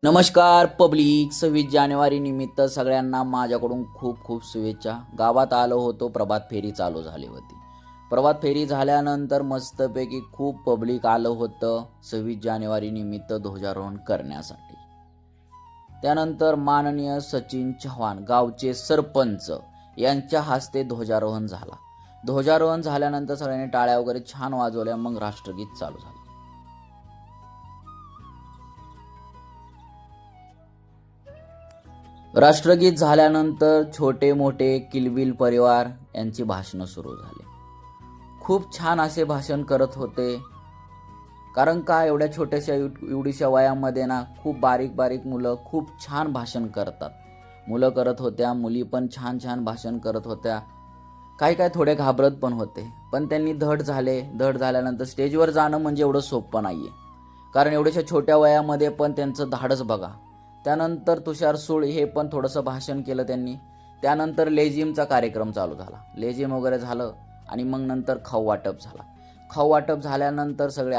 नमस्कार पब्लिक, 26 जानेवारी निमित्त सगळ्यांना माझ्याकडून खूप खूप शुभेच्छा. गावात आलो होतो, प्रभात फेरी चालू झाली होती. प्रभात फेरी झाल्यानंतर मस्तपैकी खूप पब्लिक आलं होतं 26 जानेवारी निमित्त ध्वजारोहण करण्यासाठी. त्यानंतर माननीय सचिन चव्हाण गावचे सरपंच यांच्या हस्ते ध्वजारोहण झाला. ध्वजारोहण झाल्यानंतर सगळ्यांनी टाळ्या वगैरे छान वाजवल्या. मग राष्ट्रगीत चालू झालं. राष्ट्रगीत झाल्यानंतर छोटे मोठे किलबिल परिवार यांची भाषणं सुरू झाली. खूप छान असे भाषण करत होते. कारण का एवढ्या छोट्याशा एवढीशा वयामध्ये ना खूप बारीक बारीक मुलं खूप छान भाषण करतात. मुलं करत होत्या, मुली पण छान छान भाषण करत होत्या. काही काय थोडे घाबरत पण होते, पण त्यांनी धड झाल्यानंतर स्टेजवर जाणं म्हणजे एवढं सोपं नाही आहे. कारण एवढ्याशा छोट्या वयामध्ये पण त्यांचं धाडस बघा. त्यानंतर तुषार सूळ हे पण थोडंसं भाषण केलं त्यांनी. त्यानंतर लेझिमचा कार्यक्रम चालू झाला. लेझिम वगैरे झालं आणि मग नंतर खाऊ वाटप झाला. खाऊ वाटप झाल्यानंतर सगळे